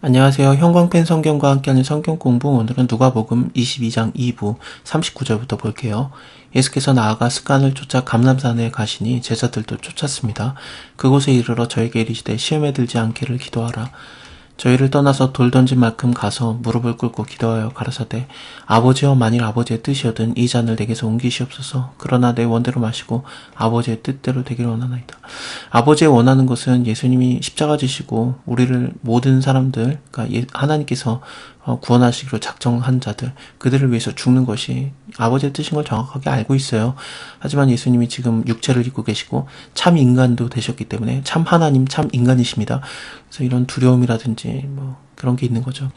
안녕하세요. 형광펜 성경과 함께하는 성경 공부, 오늘은 누가복음 22장 2부 39절부터 볼게요. 예수께서 나아가 습관을 쫓아 감람산에 가시니 제자들도 쫓았습니다. 그곳에 이르러 저에게 이르시되 시험에 들지 않기를 기도하라. 저희를 떠나서 돌 던진 만큼 가서 무릎을 꿇고 기도하여 가라사대 아버지여, 만일 아버지의 뜻이거든 이 잔을 내게서 옮기시옵소서. 그러나 내 원대로 마시고 아버지의 뜻대로 되기를 원하나이다. 아버지의 원하는 것은 예수님이 십자가 지시고 우리를 모든 사람들, 그러니까 하나님께서 구원하시기로 작정한 자들, 그들을 위해서 죽는 것이 아버지의 뜻인 걸 정확하게 알고 있어요. 하지만 예수님이 지금 육체를 입고 계시고 참 인간도 되셨기 때문에 참 하나님, 참 인간이십니다. 그래서 이런 두려움이라든지 그런 게 있는 거죠.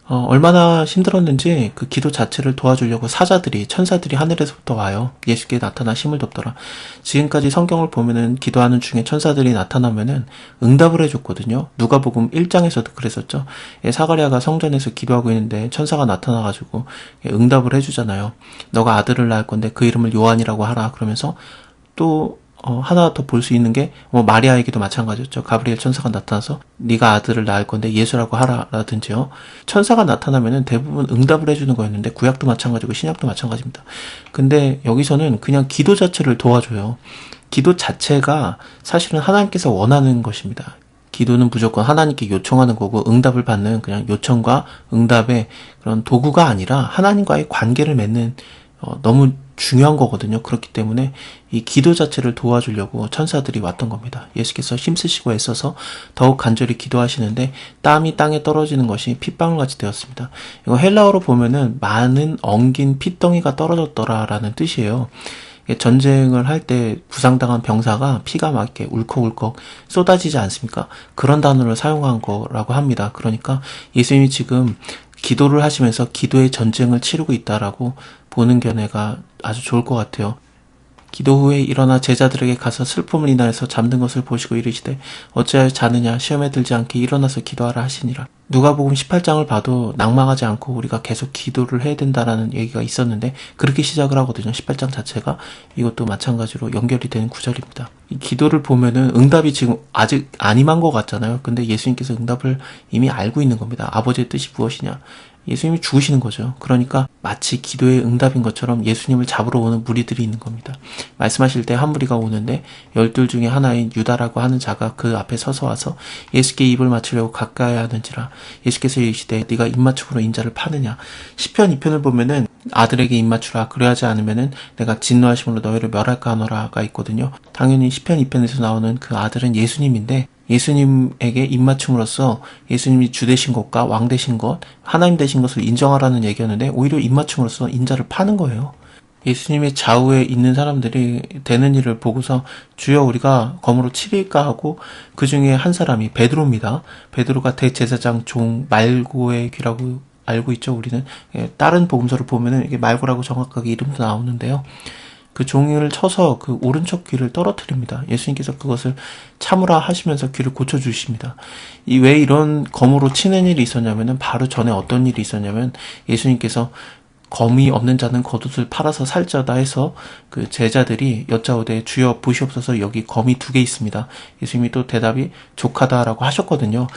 얼마나 힘들었는지 그 기도 자체를 도와주려고 천사들이 하늘에서부터 와요. 예수께 나타나 힘을 돋더라. 지금까지 성경을 보면은 기도하는 중에 천사들이 나타나면은 응답을 해줬거든요. 누가복음 1장에서도 그랬었죠. 사가랴가 성전에서 기도하고 있는데 천사가 나타나가지고 응답을 해주잖아요. 너가 아들을 낳을 건데 그 이름을 요한이라고 하라. 그러면서 또 하나 더 볼 수 있는 게 마리아에게도 마찬가지였죠. 가브리엘 천사가 나타나서 네가 아들을 낳을 건데 예수라고 하라라든지요. 천사가 나타나면은 대부분 응답을 해주는 거였는데 구약도 마찬가지고 신약도 마찬가지입니다. 근데 여기서는 그냥 기도 자체를 도와줘요. 기도 자체가 사실은 하나님께서 원하는 것입니다. 기도는 무조건 하나님께 요청하는 거고 응답을 받는 그냥 요청과 응답의 그런 도구가 아니라 하나님과의 관계를 맺는 너무 중요한 거거든요. 그렇기 때문에 이 기도 자체를 도와주려고 천사들이 왔던 겁니다. 예수께서 힘쓰시고 애써서 더욱 간절히 기도하시는데 땀이 땅에 떨어지는 것이 핏방울같이 되었습니다. 이거 헬라어로 보면은 많은 엉긴 핏덩이가 떨어졌더라라는 뜻이에요. 전쟁을 할 때 부상당한 병사가 피가 막 이렇게 울컥울컥 쏟아지지 않습니까? 그런 단어를 사용한 거라고 합니다. 그러니까 예수님이 지금 기도를 하시면서 기도의 전쟁을 치르고 있다라고 보는 견해가 아주 좋을 것 같아요. 기도 후에 일어나 제자들에게 가서 슬픔을 인하여서 잠든 것을 보시고 이르시되 어찌하여 자느냐, 시험에 들지 않게 일어나서 기도하라 하시니라. 누가복음 18장을 봐도 낭망하지 않고 우리가 계속 기도를 해야 된다라는 얘기가 있었는데 그렇게 시작을 하거든요. 18장 자체가. 이것도 마찬가지로 연결이 되는 구절입니다. 이 기도를 보면은 응답이 지금 아직 안 임한 것 같잖아요. 근데 예수님께서 응답을 이미 알고 있는 겁니다. 아버지의 뜻이 무엇이냐. 예수님이 죽으시는 거죠. 그러니까 마치 기도의 응답인 것처럼 예수님을 잡으러 오는 무리들이 있는 겁니다. 말씀하실 때 한 무리가 오는데 12 중에 하나인 유다라고 하는 자가 그 앞에 서서 와서 예수께 입을 맞추려고 가까이 하는지라. 예수께서 이르시되 네가 입맞춤으로 인자를 파느냐. 시편 2편을 보면은 아들에게 입맞추라. 그래야지 않으면은 내가 진노하심으로 너희를 멸할까 하노라가 있거든요. 당연히 시편 2편에서 나오는 그 아들은 예수님인데 예수님에게 입맞춤으로써 예수님이 주 되신 것과 왕 되신 것, 하나님 되신 것을 인정하라는 얘기였는데 오히려 입맞춤으로써 인자를 파는 거예요. 예수님의 좌우에 있는 사람들이 되는 일을 보고서 주여 우리가 검으로 치릴까 하고 그 중에 한 사람이 베드로입니다. 베드로가 대제사장 종 말고의 귀라고 알고 있죠. 우리는 다른 복음서를 보면은 이게 말고라고 정확하게 이름도 나오는데요. 그 종이를 쳐서 그 오른쪽 귀를 떨어뜨립니다. 예수님께서 그것을 참으라 하시면서 귀를 고쳐주십니다. 왜 이런 검으로 치는 일이 있었냐면은 바로 전에 어떤 일이 있었냐면 예수님께서 검이 없는 자는 겉옷을 팔아서 살자다 해서 그 제자들이 여짜오되 주여 보시옵소서 여기 검이 2개 있습니다. 예수님이 또 대답이 족하다라고 하셨거든요.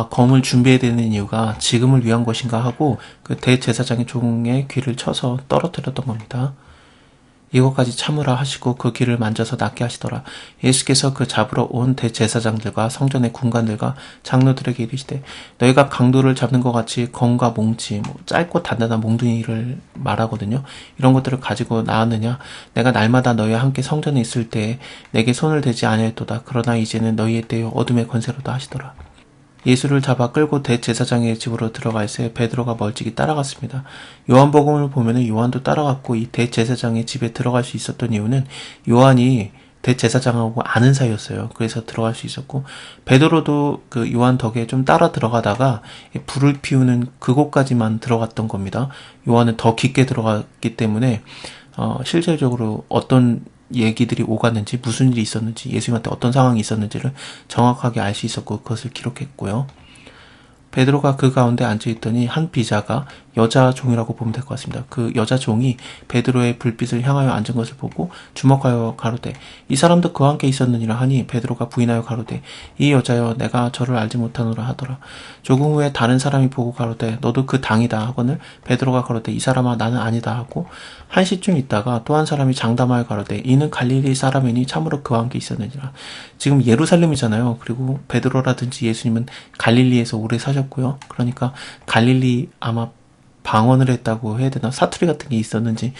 검을 준비해야 되는 이유가 지금을 위한 것인가 하고 그 대제사장의 종의 귀를 쳐서 떨어뜨렸던 겁니다. 이것까지 참으라 하시고 그 귀를 만져서 낫게 하시더라. 예수께서 그 잡으러 온 대제사장들과 성전의 군관들과 장로들에게 이르시되 너희가 강도를 잡는 것 같이 검과 몽치, 짧고 단단한 몽둥이를 말하거든요. 이런 것들을 가지고 나왔느냐. 내가 날마다 너희와 함께 성전에 있을 때에 내게 손을 대지 아니하였도다. 그러나 이제는 너희의 때요 어둠의 권세로다 하시더라. 예수를 잡아 끌고 대제사장의 집으로 들어갈새 베드로가 멀찍이 따라갔습니다. 요한복음을 보면은 요한도 따라갔고 이 대제사장의 집에 들어갈 수 있었던 이유는 요한이 대제사장하고 아는 사이였어요. 그래서 들어갈 수 있었고 베드로도 그 요한 덕에 좀 따라 들어가다가 불을 피우는 그곳까지만 들어갔던 겁니다. 요한은 더 깊게 들어갔기 때문에 실질적으로 어떤 얘기들이 오갔는지 무슨 일이 있었는지 예수님한테 어떤 상황이 있었는지를 정확하게 알 수 있었고 그것을 기록했고요. 베드로가 그 가운데 앉아있더니 한 비자가 여자 종이라고 보면 될 것 같습니다. 그 여자 종이 베드로의 불빛을 향하여 앉은 것을 보고 주목하여 가로되 이 사람도 그와 함께 있었느니라 하니 베드로가 부인하여 가로되 이 여자여 내가 저를 알지 못하노라 하더라. 조금 후에 다른 사람이 보고 가로되 너도 그 당이다 하거늘 베드로가 가로되 이 사람아 나는 아니다 하고 한 시쯤 있다가 또 한 사람이 장담하여 가로되 이는 갈릴리 사람이니 참으로 그와 함께 있었느니라. 지금 예루살렘이잖아요. 그리고 베드로라든지 예수님은 갈릴리에서 오래 사셨고요. 그러니까 갈릴리 아마 방언을 했다고 해야 되나? 사투리 같은 게 있었는지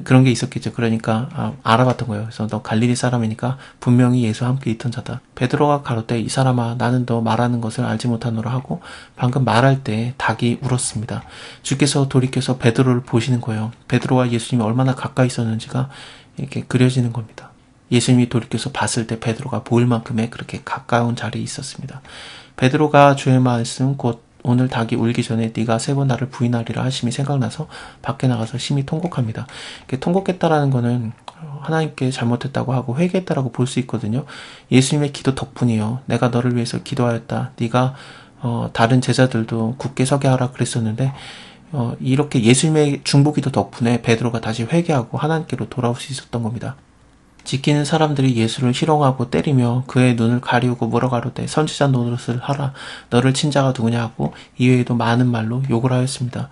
그런 게 있었겠죠. 그러니까 알아봤던 거예요. 그래서 너 갈릴리 사람이니까 분명히 예수와 함께 있던 자다. 베드로가 가로되 이 사람아 나는 너 말하는 것을 알지 못하노라 하고 방금 말할 때 닭이 울었습니다. 주께서 돌이켜서 베드로를 보시는 거예요. 베드로와 예수님이 얼마나 가까이 있었는지가 이렇게 그려지는 겁니다. 예수님이 돌이켜서 봤을 때 베드로가 보일 만큼의 그렇게 가까운 자리에 있었습니다. 베드로가 주의 말씀 곧 오늘 닭이 울기 전에 네가 3번 나를 부인하리라 하심이 생각나서 밖에 나가서 심히 통곡합니다. 통곡했다라는 거는 하나님께 잘못했다고 하고 회개했다라고 볼 수 있거든요. 예수님의 기도 덕분이에요. 내가 너를 위해서 기도하였다. 네가 다른 제자들도 굳게 서게 하라 그랬었는데 이렇게 예수님의 중보기도 덕분에 베드로가 다시 회개하고 하나님께로 돌아올 수 있었던 겁니다. 지키는 사람들이 예수를 희롱하고 때리며 그의 눈을 가리우고 물어가로되 선지자 노릇을 하라 너를 친 자가 누구냐 하고 이외에도 많은 말로 욕을 하였습니다.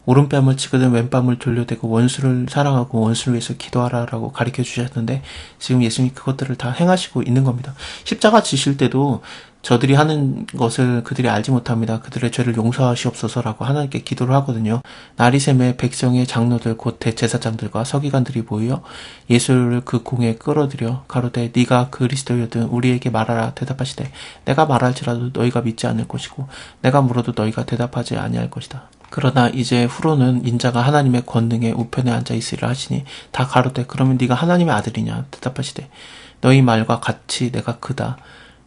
오른뺨을 치거든 왼뺨을 돌려대고 원수를 사랑하고 원수를 위해서 기도하라라고 가르쳐 주셨는데 지금 예수님이 그것들을 다 행하시고 있는 겁니다. 십자가 지실 때도 저들이 하는 것을 그들이 알지 못합니다. 그들의 죄를 용서하시옵소서라고 하나님께 기도를 하거든요. 나리샘의 백성의 장로들 곧 대제사장들과 서기관들이 모여 예수를 그 공에 끌어들여 가로되 네가 그리스도여든 우리에게 말하라 대답하시되 내가 말할지라도 너희가 믿지 않을 것이고 내가 물어도 너희가 대답하지 아니할 것이다. 그러나 이제 후로는 인자가 하나님의 권능의 우편에 앉아 있으리라 하시니 다 가로되 그러면 네가 하나님의 아들이냐 대답하시되 너희 말과 같이 내가 그다.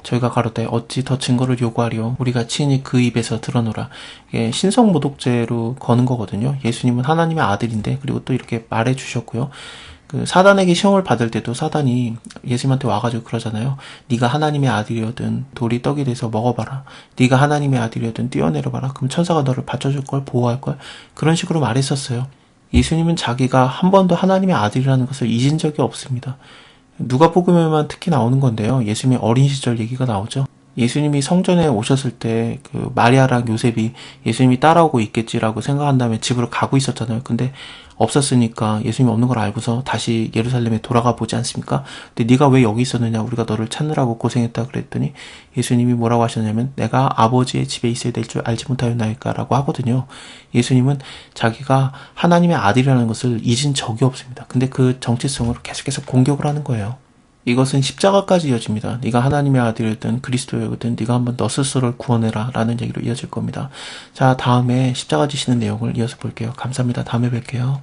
저희가 가로되 어찌 더 증거를 요구하리요 우리가 친히 그 입에서 들어노라. 이게 신성모독죄로 거는 거거든요. 예수님은 하나님의 아들인데 그리고 또 이렇게 말해 주셨고요. 그 사단에게 시험을 받을 때도 사단이 예수님한테 와가지고 그러잖아요. 네가 하나님의 아들이거든 돌이 떡이 돼서 먹어봐라. 네가 하나님의 아들이거든 뛰어내려봐라. 그럼 천사가 너를 받쳐줄걸 보호할걸. 그런 식으로 말했었어요. 예수님은 자기가 한 번도 하나님의 아들이라는 것을 잊은 적이 없습니다. 누가복음에만 특히 나오는 건데요. 예수님의 어린 시절 얘기가 나오죠. 예수님이 성전에 오셨을 때 그 마리아랑 요셉이 예수님이 따라오고 있겠지라고 생각한 다음에 집으로 가고 있었잖아요. 근데 없었으니까 예수님이 없는 걸 알고서 다시 예루살렘에 돌아가 보지 않습니까? 근데 네가 왜 여기 있었느냐 우리가 너를 찾느라고 고생했다 그랬더니 예수님이 뭐라고 하셨냐면 내가 아버지의 집에 있어야 될 줄 알지 못하였나이까 라고 하거든요. 예수님은 자기가 하나님의 아들이라는 것을 잊은 적이 없습니다. 근데 그 정체성으로 계속해서 공격을 하는 거예요. 이것은 십자가까지 이어집니다. 네가 하나님의 아들이든 그리스도이든 네가 한번 너 스스로를 구원해라 라는 얘기로 이어질 겁니다. 자, 다음에 십자가 지시는 내용을 이어서 볼게요. 감사합니다. 다음에 뵐게요.